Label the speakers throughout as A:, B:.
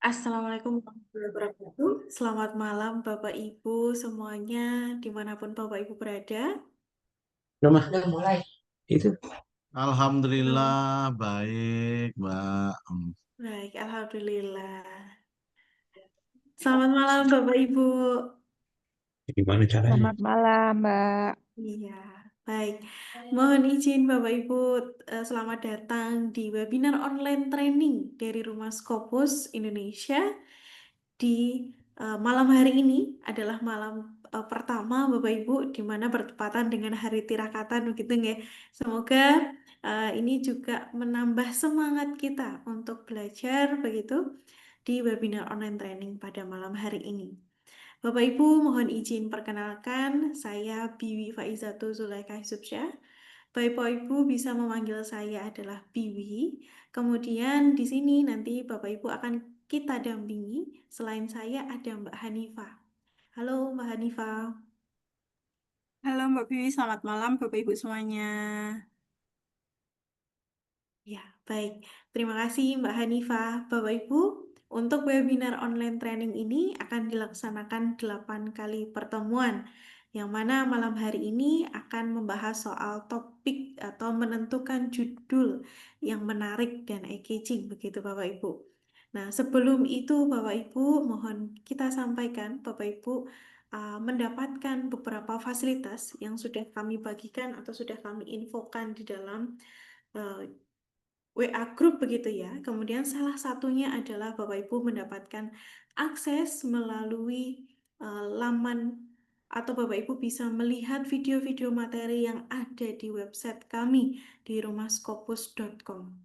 A: Assalamualaikum warahmatullahi wabarakatuh. Selamat malam Bapak Ibu semuanya, dimanapun Bapak Ibu berada.
B: Udah mulai. Itu.
C: Alhamdulillah
A: Halo.
C: baik, Mbak.
A: Baik, Alhamdulillah. Selamat malam Bapak Ibu.
B: Gimana caranya?
D: Selamat malam, Mbak.
A: Iya, baik. Mohon izin Bapak Ibu, selamat datang di webinar online training dari Rumah Scopus Indonesia. Di malam hari ini adalah malam pertama Bapak Ibu, di mana bertepatan dengan Hari Tirakatan begitu nggih. Semoga ini juga menambah semangat kita untuk belajar begitu di webinar online training pada malam hari ini. Bapak Ibu, mohon izin perkenalkan, saya Biwi Faizatul Zulaikha Subsyah. Bapak Ibu bisa memanggil saya adalah Biwi. Kemudian di sini nanti Bapak Ibu akan kita dampingi. Selain saya ada Mbak Hanifah. Halo Mbak Hanifah.
E: Halo Mbak Piwi, selamat malam Bapak Ibu semuanya.
A: Ya, baik. Terima kasih Mbak Hanifah. Bapak Ibu, untuk webinar online training ini akan dilaksanakan 8 kali pertemuan, yang mana malam hari ini akan membahas soal topik atau menentukan judul yang menarik dan eye-catching, begitu Bapak Ibu. Nah, sebelum itu Bapak Ibu, mohon kita sampaikan Bapak Ibu mendapatkan beberapa fasilitas yang sudah kami bagikan atau sudah kami infokan di dalam uh, WA Group begitu ya. Kemudian salah satunya adalah Bapak Ibu mendapatkan akses melalui laman atau Bapak Ibu bisa melihat video-video materi yang ada di website kami di rumahskopus.com.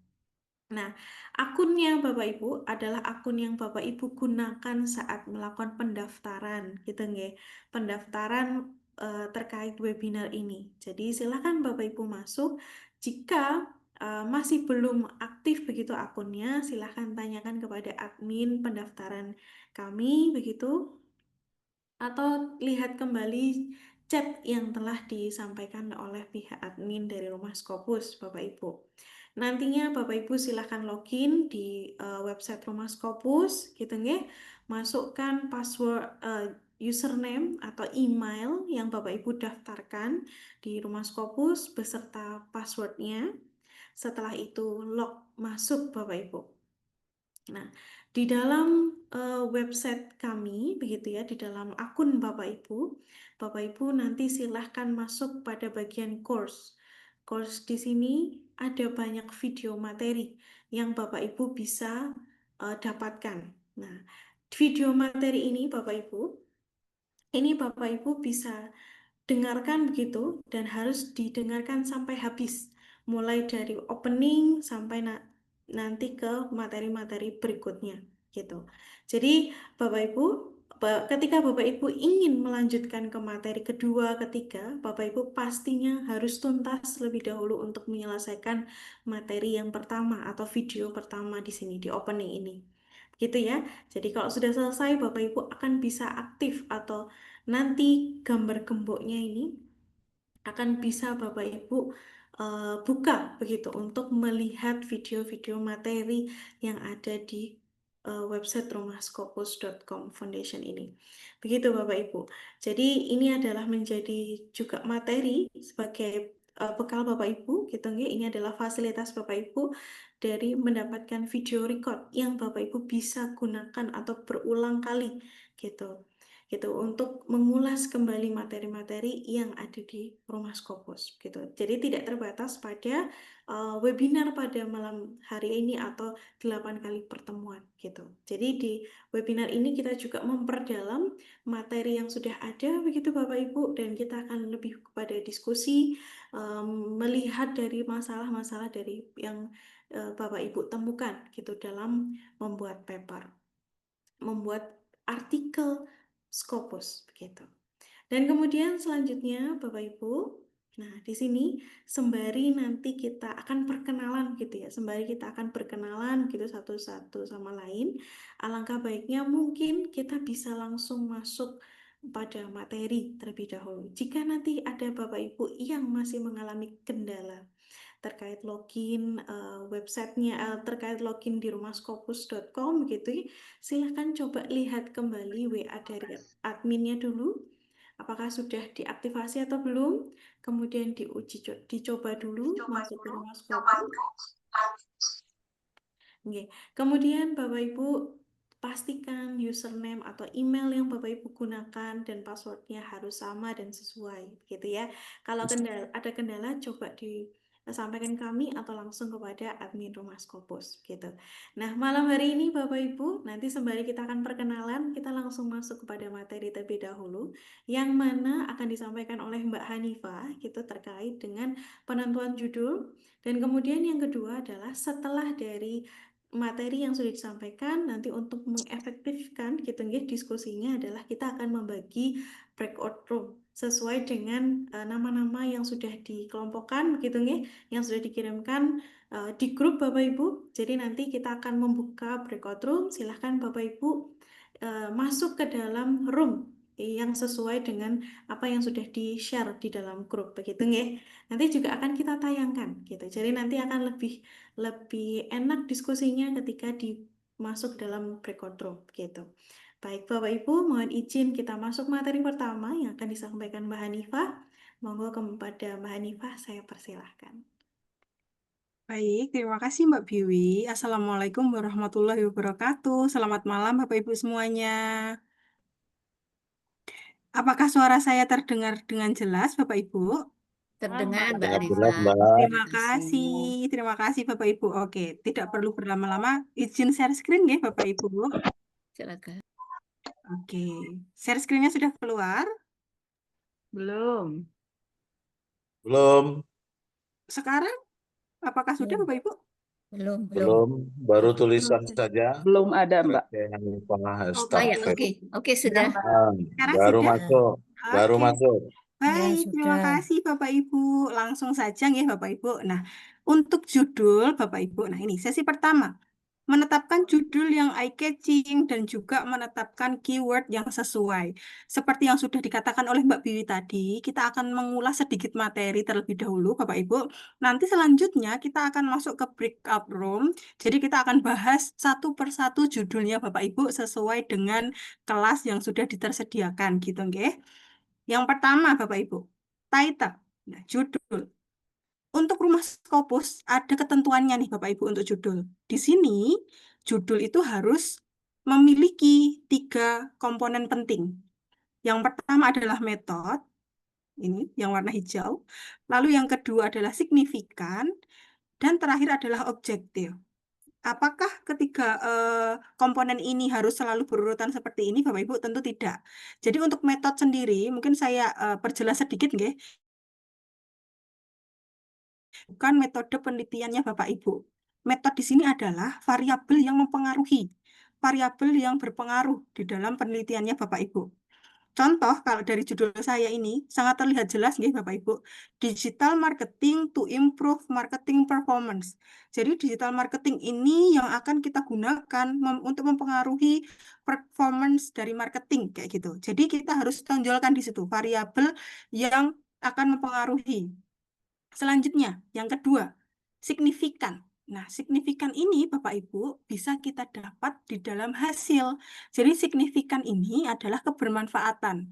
A: Nah, akunnya Bapak Ibu adalah akun yang Bapak Ibu gunakan saat melakukan pendaftaran, gitu nggih. Pendaftaran terkait webinar ini. Jadi silakan Bapak Ibu masuk. Jika masih belum aktif begitu akunnya, silakan tanyakan kepada admin pendaftaran kami begitu atau lihat kembali chat yang telah disampaikan oleh pihak admin dari Rumah Scopus, Bapak Ibu. Nantinya Bapak Ibu silahkan login di website Rumah Scopus, gitu nggih. Masukkan password, username atau email yang Bapak Ibu daftarkan di Rumah Scopus beserta passwordnya. Setelah itu log masuk Bapak Ibu. Nah, di dalam website kami, begitu ya, di dalam akun Bapak Ibu nanti silahkan masuk pada bagian course. Course di sini ada banyak video materi yang Bapak Ibu bisa dapatkan. Nah, video materi ini Bapak Ibu bisa dengarkan begitu dan harus didengarkan sampai habis, mulai dari opening sampai nanti ke materi-materi berikutnya gitu. Jadi Bapak Ibu, ketika Bapak Ibu ingin melanjutkan ke materi kedua, ketiga, Bapak Ibu pastinya harus tuntas lebih dahulu untuk menyelesaikan materi yang pertama atau video pertama di sini di opening ini. Gitu ya. Jadi kalau sudah selesai Bapak Ibu akan bisa aktif atau nanti gambar gemboknya ini akan bisa Bapak Ibu buka begitu untuk melihat video-video materi yang ada di website rumahskopus.com Foundation ini. Begitu Bapak Ibu. Jadi ini adalah menjadi juga materi sebagai bekal Bapak Ibu gitu nggih. Ini adalah fasilitas Bapak Ibu dari mendapatkan video record yang Bapak Ibu bisa gunakan atau berulang kali gitu gitu untuk mengulas kembali materi-materi yang ada di Rumah Scopus gitu. Jadi tidak terbatas pada webinar pada malam hari ini atau 8 kali pertemuan gitu. Jadi di webinar ini kita juga memperdalam materi yang sudah ada begitu Bapak Ibu dan kita akan lebih kepada diskusi melihat dari masalah-masalah dari yang Bapak Ibu temukan gitu dalam membuat paper, membuat artikel Scopus begitu. Dan kemudian selanjutnya Bapak Ibu, nah di sini sembari nanti kita akan perkenalan gitu ya, sembari kita akan perkenalan gitu satu-satu sama lain, alangkah baiknya mungkin kita bisa langsung masuk pada materi terlebih dahulu. Jika nanti ada Bapak Ibu yang masih mengalami kendala terkait login websitenya, terkait login di rumahskopus.com gitu, silahkan coba lihat kembali WA dari adminnya dulu. Apakah sudah diaktifasi atau belum? Kemudian dicoba dulu masuk ke rumah Scopus. Oke. Kemudian Bapak Ibu pastikan username atau email yang Bapak Ibu gunakan dan passwordnya harus sama dan sesuai, gitu ya. Kalau ada kendala, coba disampaikan kami atau langsung kepada admin Rumah Scopus, gitu. Nah, malam hari ini Bapak Ibu, nanti sembari kita akan perkenalan, kita langsung masuk kepada materi terlebih dahulu, yang mana akan disampaikan oleh Mbak Hanifah, gitu, terkait dengan penentuan judul. Dan kemudian yang kedua adalah setelah dari materi yang sudah disampaikan, nanti untuk mengefektifkan gitu nggih diskusinya adalah kita akan membagi breakout room sesuai dengan nama-nama yang sudah dikelompokkan begitu nggih, yang sudah dikirimkan di grup Bapak Ibu. Jadi nanti kita akan membuka breakout room, silahkan Bapak Ibu masuk ke dalam room yang sesuai dengan apa yang sudah di-share di dalam grup begitu nggih. Nanti juga akan kita tayangkan gitu. Jadi nanti akan lebih enak diskusinya ketika dimasuk dalam breakout room gitu. Baik Bapak Ibu, mohon izin kita masuk materi pertama yang akan disampaikan Mbak Hanifah. Monggo kepada Mbak Hanifah, saya persilahkan.
E: Baik, terima kasih Mbak Biwi. Assalamualaikum warahmatullahi wabarakatuh. Selamat malam Bapak Ibu semuanya. Apakah suara saya terdengar dengan jelas Bapak Ibu?
D: Terdengar Mbak
B: Sangat
D: Arifah.
B: jelas, Mbak.
E: Terima kasih Bapak Ibu. Oke, tidak perlu berlama-lama. Izin share screen ya Bapak Ibu.
D: Silakan.
E: Oke, share screen-nya sudah keluar?
D: Belum.
B: Belum,
E: Sekarang, apakah sudah Bapak Ibu?
B: belum. Baru tulisan saja.
F: Belum ada, Mbak.
D: Oke, sudah.
E: Sekarang
B: Baru
E: sudah.
B: masuk, baru
E: Oke.
B: masuk.
E: Baik, terima kasih Bapak Ibu. Langsung saja ya Bapak Ibu. Nah, untuk judul Bapak Ibu, nah ini sesi pertama. Menetapkan judul yang eye-catching dan juga menetapkan keyword yang sesuai. Seperti yang sudah dikatakan oleh Mbak Biwi tadi, kita akan mengulas sedikit materi terlebih dahulu Bapak Ibu. Nanti selanjutnya kita akan masuk ke breakout room. Jadi kita akan bahas satu persatu judulnya Bapak Ibu sesuai dengan kelas yang sudah ditersediakan gitu nggih. Yang pertama, Bapak Ibu, title, nah, judul. Untuk Rumah Scopus ada ketentuannya nih Bapak Ibu untuk judul. Di sini, judul itu harus memiliki 3 komponen penting. Yang pertama adalah metode, ini yang warna hijau. Lalu yang kedua adalah signifikan, dan terakhir adalah objektif. Apakah ketiga komponen ini harus selalu berurutan seperti ini, Bapak Ibu? Tentu tidak. Jadi untuk metode sendiri, mungkin saya perjelas sedikit, nggih. Bukan metode penelitiannya Bapak Ibu. Metode di sini adalah variabel yang mempengaruhi, variabel yang berpengaruh di dalam penelitiannya Bapak Ibu. Contoh, kalau dari judul saya ini, sangat terlihat jelas nih Bapak Ibu, digital marketing to improve marketing performance. Jadi digital marketing ini yang akan kita gunakan untuk mempengaruhi performance dari marketing, kayak gitu. Jadi kita harus tonjolkan di situ, variabel yang akan mempengaruhi. Selanjutnya, yang kedua, signifikan. Nah, signifikan ini Bapak Ibu bisa kita dapat di dalam hasil. Jadi signifikan ini adalah kebermanfaatan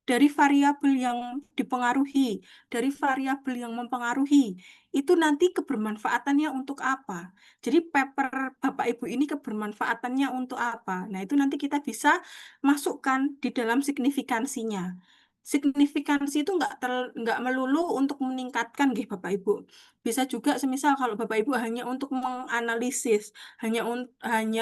E: dari variabel yang dipengaruhi, dari variabel yang mempengaruhi. Itu nanti kebermanfaatannya untuk apa? Jadi paper Bapak Ibu ini kebermanfaatannya untuk apa? Nah, itu nanti kita bisa masukkan di dalam signifikansinya. Signifikansi itu nggak melulu untuk meningkatkan gitu Bapak Ibu. Bisa juga semisal kalau Bapak Ibu hanya untuk menganalisis, hanya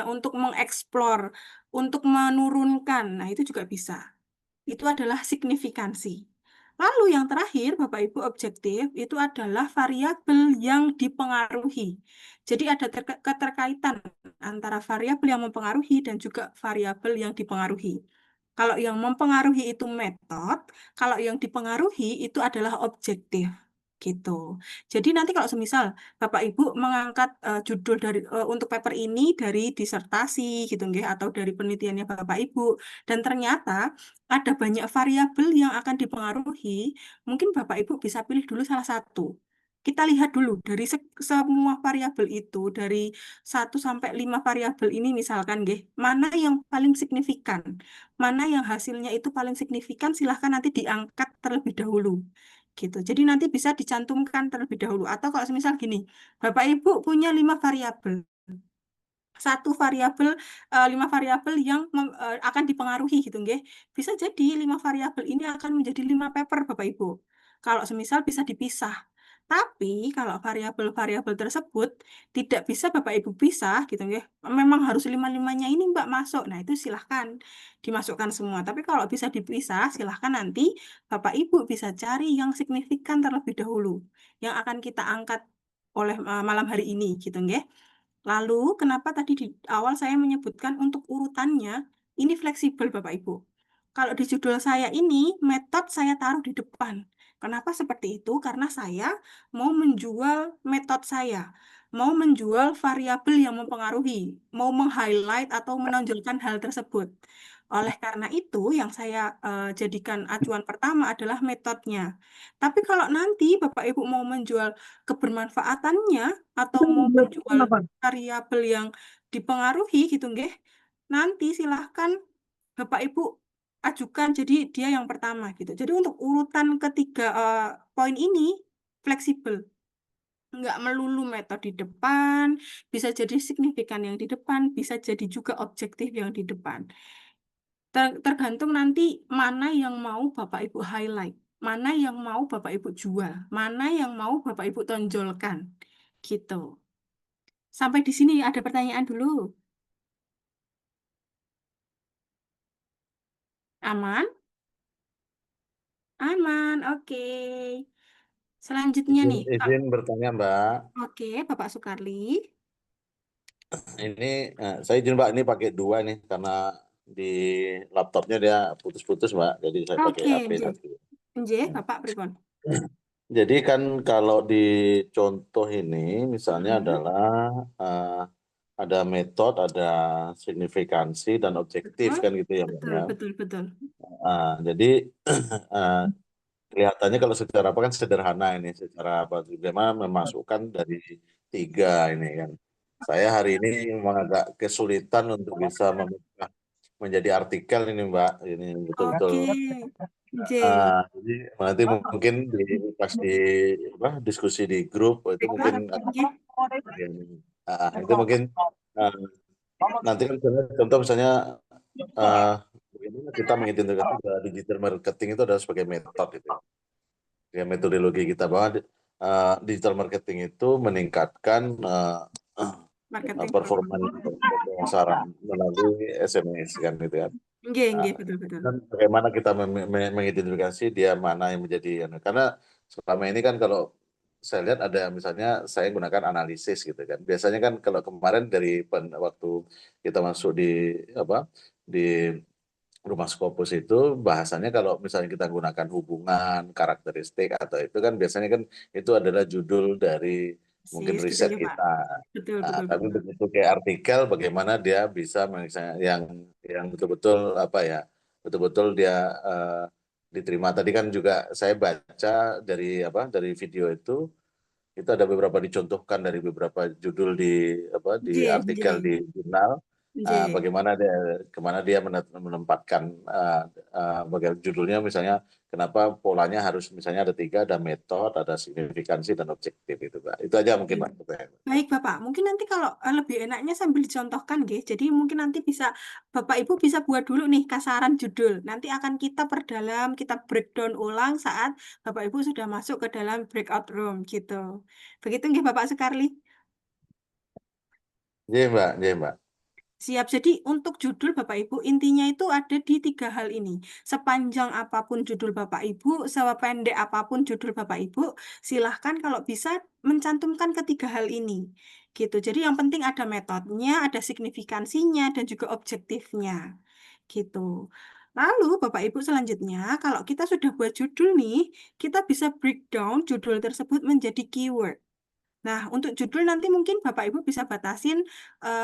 E: untuk mengeksplor, untuk menurunkan. Nah, itu juga bisa. Itu adalah signifikansi. Lalu yang terakhir, Bapak Ibu, objektif itu adalah variabel yang dipengaruhi. Jadi ada keterkaitan antara variabel yang mempengaruhi dan juga variabel yang dipengaruhi. Kalau yang mempengaruhi itu metode, kalau yang dipengaruhi itu adalah objektif. Gitu. Jadi nanti kalau semisal Bapak Ibu mengangkat judul dari untuk paper ini dari disertasi gitu nggih atau dari penelitiannya Bapak Ibu dan ternyata ada banyak variabel yang akan dipengaruhi, mungkin Bapak Ibu bisa pilih dulu salah satu. kita lihat dulu dari semua variabel itu, dari 1 sampai 5 variabel ini misalkan, nggih, mana yang paling signifikan, mana yang hasilnya itu paling signifikan, silahkan nanti diangkat terlebih dahulu. Gitu. Jadi nanti bisa dicantumkan terlebih dahulu. Atau kalau misal gini, Bapak Ibu punya 5 variabel. Satu variabel, 5 variabel yang akan dipengaruhi gitu nggih. Bisa jadi 5 variabel ini akan menjadi 5 paper Bapak Ibu. Kalau semisal bisa dipisah. Tapi kalau variabel-variabel tersebut tidak bisa Bapak Ibu pisah gitu nggih. Memang harus 5-5-nya ini Mbak masuk. Nah, itu silahkan dimasukkan semua. Tapi kalau bisa dipisah, silahkan nanti Bapak Ibu bisa cari yang signifikan terlebih dahulu yang akan kita angkat oleh malam hari ini gitu nggih. Lalu, kenapa tadi di awal saya menyebutkan untuk urutannya, ini fleksibel Bapak Ibu. Kalau di judul saya ini, metode saya taruh di depan. Kenapa seperti itu? Karena saya mau menjual metode saya, mau menjual variabel yang mempengaruhi, mau meng-highlight atau menonjolkan hal tersebut. Oleh karena itu, yang saya jadikan acuan pertama adalah metodenya. Tapi kalau nanti Bapak Ibu mau menjual kebermanfaatannya atau mau menjual variabel yang dipengaruhi gitu nggih. Nanti silahkan Bapak Ibu ajukan jadi dia yang pertama gitu. Jadi untuk urutan ketiga poin ini fleksibel. Nggak melulu metode di depan, bisa jadi signifikan yang di depan, bisa jadi juga objektif yang di depan. Tergantung nanti mana yang mau Bapak Ibu highlight, mana yang mau Bapak Ibu jual, mana yang mau Bapak Ibu tonjolkan. Gitu. Sampai di sini ada pertanyaan dulu. Aman? Aman, oke. Selanjutnya nih.
B: Izin bertanya, Mbak.
E: Oke, Bapak Sukarli.
B: Ini saya izin Mbak, ini pakai 2 nih karena di laptopnya dia putus-putus Mbak, jadi saya pakai
E: Oke,
B: HP
E: nggih.
B: satu.
E: Nggih, Bapak pripun?
B: Jadi kan kalau di contoh ini misalnya adalah ada metode, ada signifikansi dan objektif
E: Betul,
B: kan gitu ya Mbak
E: betul,
B: ya.
E: betul, betul.
B: Jadi kelihatannya kalau secara apa kan sederhana ini, secara apa bagaimana memasukkan dari 3 ini kan. Saya hari ini memang agak kesulitan untuk bisa memecah menjadi artikel ini Mbak, ini betul-betul.
E: Oke, nggih.
B: Jadi nanti mungkin pas di diskusi di grup itu mungkin
E: Nggih.
B: itu mungkin nanti kan contoh misalnya bagaimana kita mengidentifikasi bahwa digital marketing itu adalah sebagai metode itu. Ya, metodologi kita bahwa digital marketing itu meningkatkan
E: Marketing
B: performa pemasaran melalui SMS kan gitu kan.
E: Nggih, betul, betul.
B: Dan bagaimana kita mengidentifikasi dia mana yang menjadi karena selama ini kan kalau saya lihat ada misalnya saya gunakan analisis gitu kan. Biasanya kan kalau kemarin dari waktu kita masuk di di Rumah Scopus itu bahasanya kalau misalnya kita gunakan hubungan, karakteristik atau itu kan biasanya kan itu adalah judul dari mungkin
E: Sis,
B: riset
E: gitu ya, Pak.
B: kita.
E: Betul,
B: Nah,
E: betul,
B: tapi
E: betul.
B: begitu kayak artikel bagaimana dia bisa misalnya yang betul-betul betul-betul dia diterima. Tadi kan juga saya baca dari video itu ada beberapa dicontohkan dari beberapa judul di
E: Nggih,
B: artikel
E: nggih.
B: di jurnal.
E: Nggih.
B: Bagaimana kemana dia menempatkan bagian judulnya misalnya kenapa polanya harus misalnya ada 3, ada metode, ada signifikansi dan objektif itu Pak. Itu aja mungkin Pak.
E: Baik Bapak, mungkin nanti kalau lebih enaknya sambil dicontohkan nggih. Jadi mungkin nanti bisa Bapak Ibu bisa buat dulu nih kasaran judul. Nanti akan kita perdalam, kita breakdown ulang saat Bapak Ibu sudah masuk ke dalam breakout room gitu. Begitu nggih Bapak Sukarli?
B: Iya Mbak, iya Mbak.
E: Siap. Jadi untuk judul Bapak Ibu intinya itu ada di 3 hal ini. Sepanjang apapun judul Bapak Ibu, sependek apapun judul Bapak Ibu, silahkan kalau bisa mencantumkan ketiga hal ini. Gitu. Jadi yang penting ada metodenya, ada signifikansinya, dan juga objektifnya. Gitu. Lalu Bapak Ibu selanjutnya, kalau kita sudah buat judul nih, kita bisa breakdown judul tersebut menjadi keyword. Nah, untuk judul nanti mungkin Bapak Ibu bisa batasin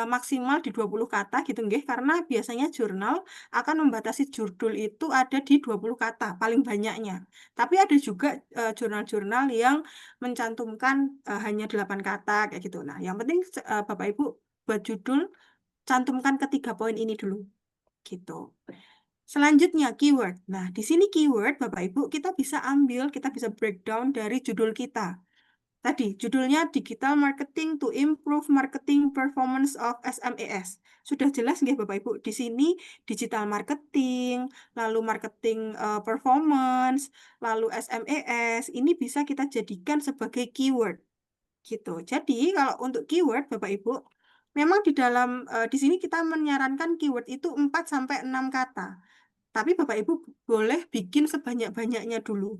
E: maksimal di 20 kata gitu nggih, karena biasanya jurnal akan membatasi judul itu ada di 20 kata paling banyaknya. Tapi ada juga jurnal-jurnal yang mencantumkan hanya 8 kata kayak gitu. Nah, yang penting Bapak Ibu buat judul cantumkan ketiga poin ini dulu gitu. Selanjutnya keyword. Nah, di sini keyword Bapak Ibu kita bisa ambil, kita bisa breakdown dari judul kita. Tadi judulnya Digital Marketing to Improve Marketing Performance of SMEs. Sudah jelas nggih Bapak Ibu? Di sini digital marketing, lalu marketing performance, lalu SMEs, ini bisa kita jadikan sebagai keyword gitu. Jadi kalau untuk keyword Bapak Ibu, memang di dalam di sini kita menyarankan keyword itu 4 sampai 6 kata. Tapi Bapak Ibu boleh bikin sebanyak-banyaknya dulu.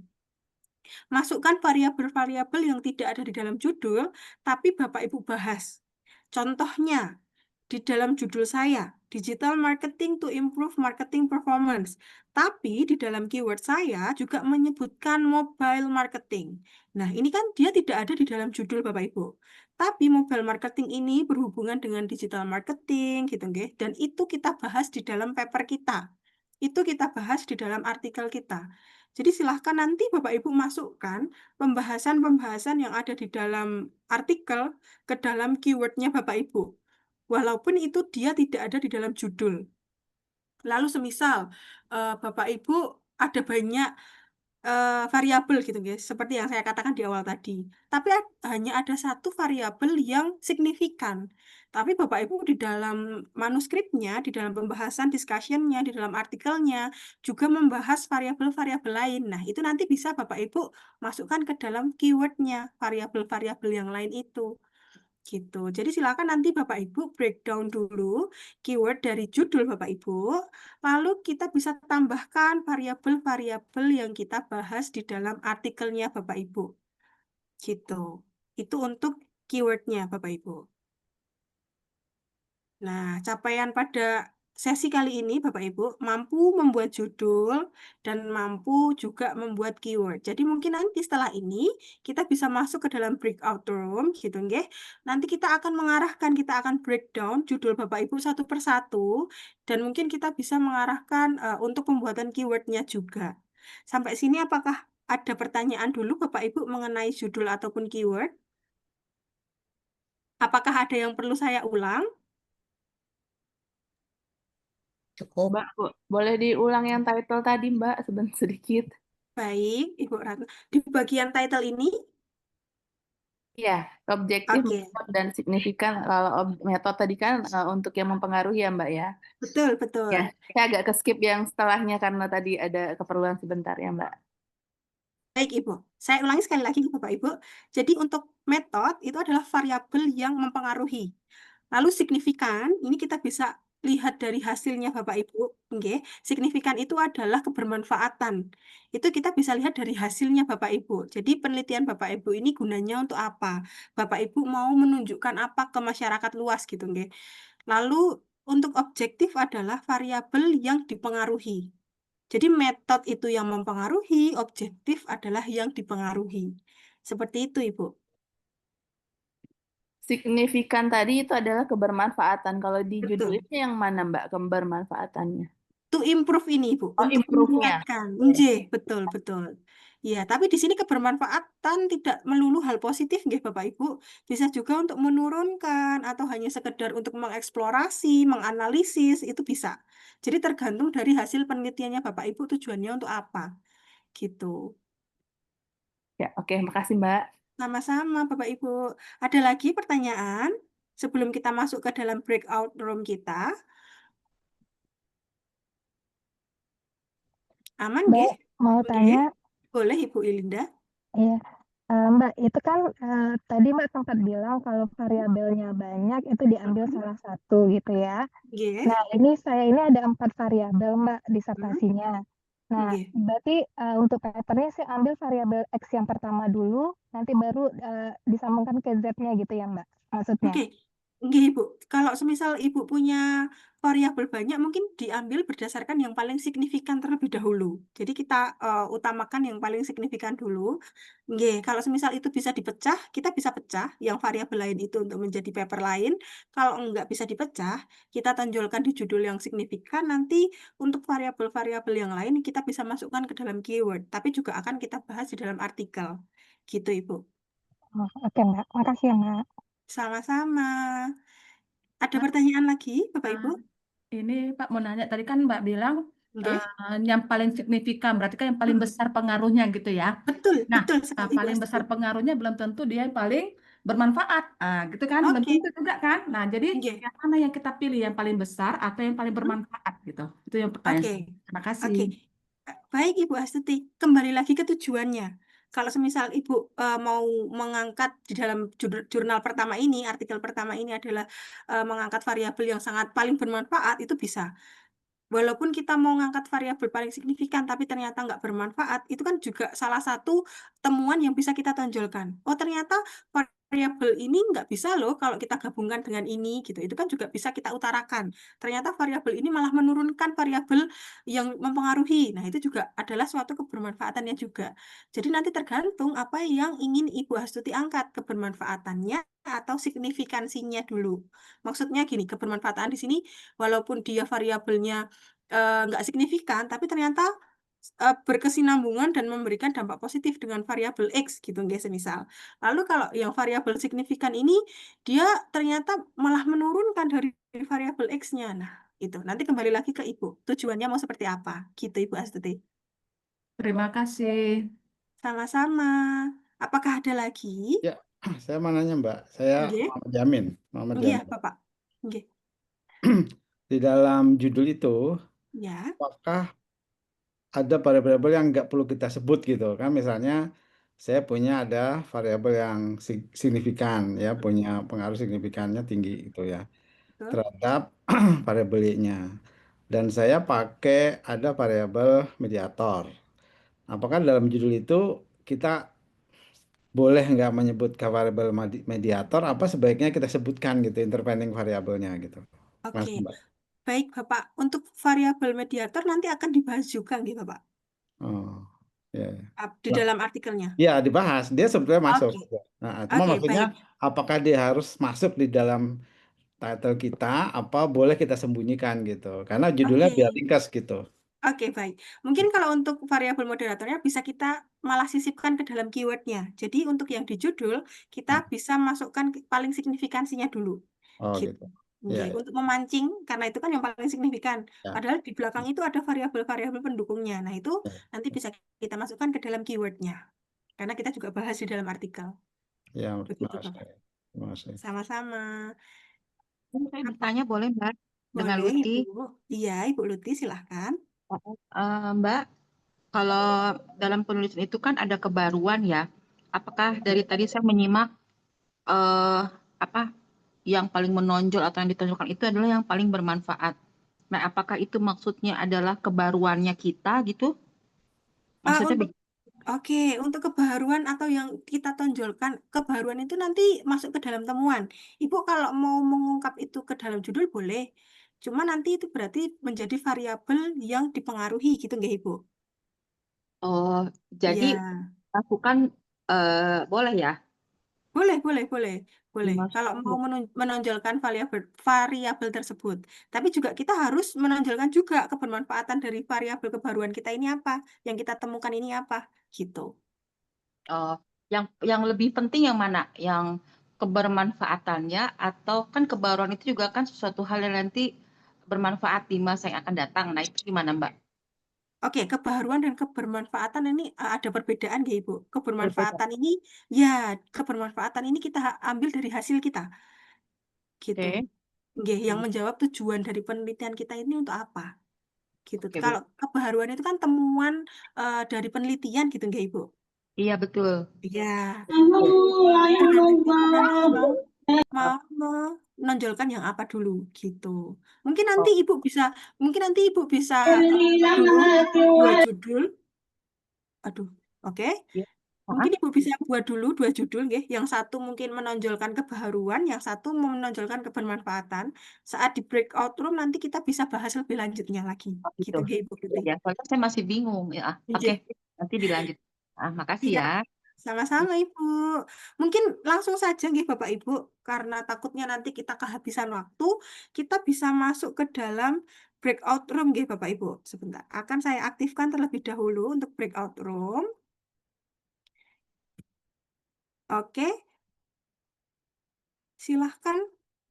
E: Masukkan variabel-variabel yang tidak ada di dalam judul, tapi Bapak Ibu bahas. Contohnya, di dalam judul saya, Digital Marketing to Improve Marketing Performance. Tapi di dalam keyword saya juga menyebutkan mobile marketing. Nah, ini kan dia tidak ada di dalam judul Bapak Ibu. Tapi mobile marketing ini berhubungan dengan digital marketing gitu nggih. Dan itu kita bahas di dalam paper kita. Itu kita bahas di dalam artikel kita. Jadi silahkan nanti Bapak Ibu masukkan pembahasan-pembahasan yang ada di dalam artikel ke dalam keywordnya Bapak Ibu. Walaupun itu dia tidak ada di dalam judul. Lalu semisal Bapak Ibu ada banyak variabel gitu guys, seperti yang saya katakan di awal tadi. Tapi hanya ada satu variabel yang signifikan. Tapi Bapak Ibu di dalam manuskripnya, di dalam pembahasan discussion-nya, di dalam artikelnya juga membahas variabel-variabel lain. Nah, itu nanti bisa Bapak Ibu masukkan ke dalam keyword-nya, variabel-variabel yang lain itu. Gitu. Jadi silakan nanti Bapak Ibu breakdown dulu keyword dari judul Bapak Ibu, lalu kita bisa tambahkan variabel-variabel yang kita bahas di dalam artikelnya Bapak Ibu. Gitu. Itu untuk keywordnya Bapak Ibu. Nah, capaian pada sesi kali ini Bapak Ibu mampu membuat judul dan mampu juga membuat keyword. Jadi mungkin nanti setelah ini kita bisa masuk ke dalam breakout room gitu nggih. Nanti kita akan mengarahkan, kita akan breakdown judul Bapak Ibu satu persatu dan mungkin kita bisa mengarahkan untuk pembuatan keywordnya juga. Sampai sini apakah ada pertanyaan dulu Bapak Ibu mengenai judul ataupun keyword? Apakah ada yang perlu saya ulang?
D: Cukup.
F: Mbak, boleh diulang yang title tadi, Mbak, sedikit.
E: Baik, Ibu Ratna. Di bagian title ini,
F: Iya, objektif,
E: oke,
F: metode, dan signifikan. Kalau metode tadi kan untuk yang mempengaruhi ya, Mbak ya.
E: betul, betul.
F: Ya, saya agak ke skip yang setelahnya karena tadi ada keperluan sebentar ya, Mbak.
E: Baik, Ibu. Saya ulangi sekali lagi, Bapak Ibu. Jadi untuk metode itu adalah variabel yang mempengaruhi. Lalu signifikan, ini kita bisa lihat dari hasilnya Bapak Ibu. Nggih. Signifikan itu adalah kebermanfaatan. Itu kita bisa lihat dari hasilnya Bapak Ibu. Jadi penelitian Bapak Ibu ini gunanya untuk apa? Bapak Ibu mau menunjukkan apa ke masyarakat luas gitu, nggih. Lalu untuk objektif adalah variabel yang dipengaruhi. Jadi metode itu yang mempengaruhi, objektif adalah yang dipengaruhi. Seperti itu, Ibu.
F: Signifikan tadi itu adalah kebermanfaatan. Kalau di
E: Betul.
F: judulnya yang mana, Mbak, kebermanfaatannya?
E: To improve ini, Ibu,
F: Oh,
E: untuk
F: improve-nya.
E: meningkatkan. Nggih, betul, betul. Ya, tapi di sini kebermanfaatan tidak melulu hal positif, nggih, Bapak Ibu. Bisa juga untuk menurunkan atau hanya sekedar untuk mengeksplorasi, menganalisis, itu bisa. Jadi tergantung dari hasil penelitiannya Bapak Ibu tujuannya untuk apa. Gitu.
F: Ya, oke, makasih, Mbak.
E: Sama-sama, Bapak Ibu. Ada lagi pertanyaan sebelum kita masuk ke dalam breakout room kita? Aman, nggih?
G: Mbak, mau
E: Nggih?
G: tanya,
E: Boleh, Ibu Ilinda?
G: iya, Mbak, itu kan tadi Mbak sempat bilang kalau variabelnya banyak itu diambil salah satu gitu ya.
E: Nggih.
G: Nah, saya ini ada 4 variabel Mbak disertasinya. Nah,
E: Nggih.
G: berarti untuk papernya saya ambil variabel X yang pertama dulu, nanti baru disambungkan ke Z-nya gitu ya Mbak, maksudnya.
E: Oke. Nggih, Ibu. Kalau semisal Ibu punya variabel banyak, mungkin diambil berdasarkan yang paling signifikan terlebih dahulu. Jadi kita utamakan yang paling signifikan dulu. Nggih, kalau semisal itu bisa dipecah, kita bisa pecah yang variabel lain itu untuk menjadi paper lain. Kalau enggak bisa dipecah, kita tonjolkan di judul yang signifikan. Nanti untuk variabel-variabel yang lain kita bisa masukkan ke dalam keyword, tapi juga akan kita bahas di dalam artikel. Gitu, Ibu.
G: Oh, oke Mbak, makasih ya Mbak.
E: Sama-sama. Ada
F: Mbak,
E: pertanyaan lagi, Bapak Ibu?
F: ini Pak mau nanya, tadi kan Mbak bilang
E: Nggih.
F: yang paling signifikan, berarti kan yang paling besar pengaruhnya gitu ya.
E: Betul,
F: Nah,
E: betul sekali, Ibu
F: paling
E: Astri.
F: besar pengaruhnya belum tentu dia yang paling bermanfaat. Gitu kan, belum
E: Oke,
F: tentu juga kan. Nah, jadi
E: nggih.
F: yang mana yang kita pilih, yang paling besar atau yang paling bermanfaat gitu. Itu yang pertanyaan
E: Oke,
F: saya. Terima kasih.
E: oke. Baik, Ibu Astuti. Kembali lagi ke tujuannya. Kalau semisal Ibu mau mengangkat di dalam jurnal pertama ini, artikel pertama ini adalah mengangkat variabel yang sangat paling bermanfaat, itu bisa. Walaupun kita mau ngangkat variabel paling signifikan, tapi ternyata nggak bermanfaat, itu kan juga salah satu temuan yang bisa kita tonjolkan. Oh, ternyata variabel ini nggak bisa loh kalau kita gabungkan dengan ini, gitu. Itu kan juga bisa kita utarakan. Ternyata variabel ini malah menurunkan variabel yang mempengaruhi. Nah, itu juga adalah suatu kebermanfaatannya juga. Jadi nanti tergantung apa yang ingin Ibu Astuti angkat, kebermanfaatannya atau signifikansinya dulu. Maksudnya gini, kebermanfaatan di sini walaupun dia variabelnya nggak signifikan, tapi ternyata berkesinambungan dan memberikan dampak positif dengan variabel X gitu nggih semisal. Lalu kalau yang variabel signifikan ini dia ternyata malah menurunkan dari variabel X-nya. Nah, itu. Nanti kembali lagi ke Ibu. Tujuannya mau seperti apa? Gitu Ibu Astuti.
F: Terima kasih.
E: Sama-sama. Apakah ada lagi?
H: Ya, saya mau nanya Mbak. Saya
E: Nggih.
H: Muhammad Jamin. Muhammad
E: Nggih ya,
H: Jamin.
E: Bapak. Nggih.
H: Di dalam judul itu,
E: Ya.
H: apakah ada variabel yang nggak perlu kita sebut gitu kan? Misalnya saya punya ada variabel yang signifikan ya, punya pengaruh signifikannya tinggi itu ya
E: Betul.
H: terhadap variabel Y-nya. Dan saya pakai ada variabel mediator. Apakah dalam judul itu kita boleh nggak menyebut variabel mediator? Apa sebaiknya kita sebutkan gitu intervening variabelnya gitu? Mas
E: Oke.
H: Mbak.
E: Baik, Bapak. Untuk variabel mediator nanti akan dibahas juga nggih, Bapak?
H: Oh, ya.
E: Di
H: Nah,
E: dalam artikelnya.
H: ya dibahas. Dia sebetulnya masuk.
E: Oke.
H: Nah, cuma
E: Oke,
H: maksudnya
E: baik.
H: apakah dia harus masuk di dalam title kita? Apa boleh kita sembunyikan gitu? Karena judulnya
E: Oke.
H: biar ringkas gitu.
E: Oke, baik. Mungkin kalau untuk variabel moderatornya bisa kita malah sisipkan ke dalam keywordnya. Jadi untuk yang di judul, kita
H: Nah,
E: bisa masukkan paling signifikansinya dulu.
H: oh
E: Gitu.
H: gitu. Ya,
E: Nggih,
H: ya,
E: untuk memancing, karena itu kan yang paling signifikan.
H: ya,
E: Padahal di belakang itu ada variabel-variabel pendukungnya. Nah, itu
H: ya,
E: nanti bisa kita masukkan ke dalam keywordnya. Karena kita juga bahas di dalam artikel.
H: ya, terima
E: Begitu,
H: kasih.
E: Bapak.
H: Terima kasih.
E: Sama-sama.
I: Saya bertanya boleh Mbak dengan
E: Boleh,
I: Luti?
E: Ibu. Iya, Ibu Luti, silahkan.
I: Mbak, kalau dalam penulisan itu kan ada kebaruan ya. Apakah dari tadi saya menyimak eh, apa yang paling menonjol atau yang ditonjolkan itu adalah yang paling bermanfaat. Nah, apakah itu maksudnya adalah kebaruannya kita gitu? Maksudnya
E: Untuk Oke, untuk kebaruan atau yang kita tonjolkan, kebaruan itu nanti masuk ke dalam temuan. Ibu kalau mau mengungkap itu ke dalam judul boleh. Cuma nanti itu berarti menjadi variabel yang dipengaruhi gitu nggak Ibu?
I: oh, jadi
E: Iya,
I: lakukan boleh ya?
E: boleh, boleh, boleh, boleh. Kalau mau
I: Dimasukkan.
E: menonjolkan variabel variabel tersebut. Tapi juga kita harus menonjolkan juga kebermanfaatan dari variabel kebaruan kita ini apa, yang kita temukan ini apa, gitu.
I: Oh, yang lebih penting yang mana? Yang kebermanfaatannya atau kan kebaruan itu juga kan sesuatu hal yang nanti bermanfaat di masa yang akan datang. Nah, itu gimana, Mbak?
E: Oke, kebaruan dan kebermanfaatan ini ada perbedaan nggak Ibu?
I: Berbeda.
E: Kebermanfaatan ini, ya, kebermanfaatan ini kita ambil dari hasil kita, gitu.
I: Oke.
E: Nggih, yang
I: Hmm,
E: menjawab tujuan dari penelitian kita ini untuk apa, gitu.
I: Oke,
E: Kalau kebaruan itu kan temuan dari penelitian gitu nggak Ibu?
I: iya betul.
E: Iya,
I: Oke.
E: tergantung Ibu nanti mau mau menonjolkan yang apa dulu, gitu. Mungkin nanti
I: Oh,
E: Ibu bisa, mungkin nanti Ibu bisa dulu dua judul. Aduh, oke.
I: iya.
E: Mungkin Ibu bisa buat dulu 2 judul, nggih. Yang satu mungkin menonjolkan kebaharuan, yang satu menonjolkan kebermanfaatan. Saat di breakout room nanti kita bisa bahas lebih lanjutnya lagi.
I: Oh,
E: Gitu,
I: gitu.
E: nggih, Ibu Tuti.
I: Ya, soalnya saya masih bingung. Ya, oke,
E: Nggih.
I: nanti dilanjut. Makasih
E: Iya,
I: ya.
E: sama-sama Ibu. Mungkin langsung saja nggih Bapak Ibu, karena takutnya nanti kita kehabisan waktu, kita bisa masuk ke dalam breakout room nggih Bapak Ibu. Sebentar, akan saya aktifkan terlebih dahulu untuk breakout room. Oke, silahkan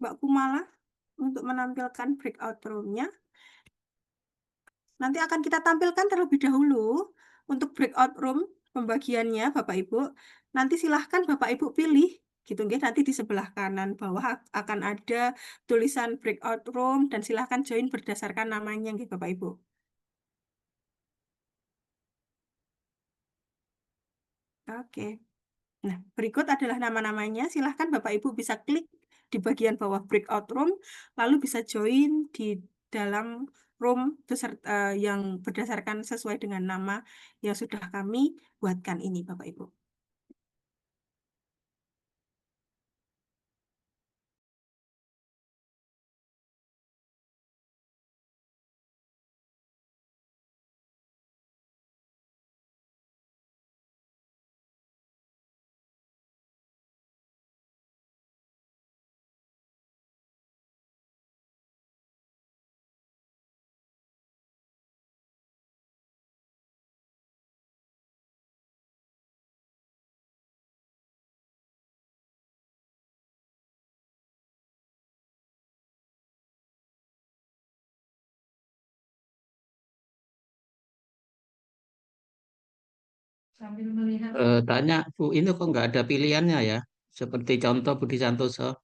E: Mbak Kumala untuk menampilkan breakout room-nya. Nanti akan kita tampilkan terlebih dahulu untuk breakout room pembagiannya Bapak Ibu. Nanti silahkan Bapak Ibu pilih gitu nggih. Nanti di sebelah kanan bawah akan ada tulisan breakout room dan silahkan join berdasarkan namanya nggih Bapak Ibu. Oke. Nah, berikut adalah nama-namanya. Silahkan Bapak Ibu bisa klik di bagian bawah breakout room, lalu bisa join di dalam room yang berdasarkan sesuai dengan nama yang sudah kami buatkan ini, Bapak Ibu.
J: Tanya, Bu, ini kok nggak ada pilihannya ya? Seperti contoh Budi Santoso.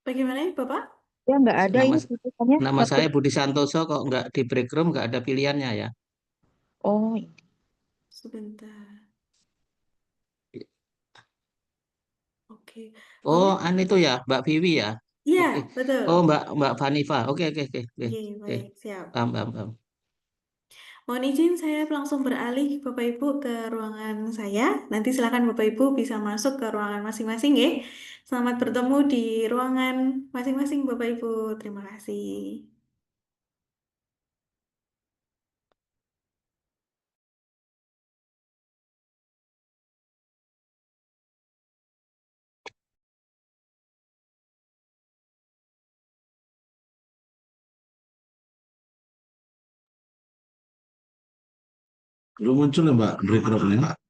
A: Bagaimana ya, Bapak?
I: Ya, nggak ada
J: Nama,
I: ini tulisannya
J: nama
I: satu.
J: saya Budi Santoso kok nggak di break room, nggak ada pilihannya ya?
I: Oh,
A: Sebentar. Oke.
J: Oh,
A: Mungkin
J: itu ya, Mbak Vivi ya?
A: iya,
J: Oke.
A: betul.
J: Oh, Mbak Fanifa. Oke, oke, oke, oke,
A: Oke,
J: oke.
A: baik, siap.
J: Paham, paham, paham.
A: Mohon izin saya langsung beralih Bapak Ibu ke ruangan saya. Nanti silakan Bapak Ibu bisa masuk ke ruangan masing-masing ya. Selamat bertemu di ruangan masing-masing Bapak Ibu. Terima kasih.
C: Belum muncul ya Mbak break room-nya?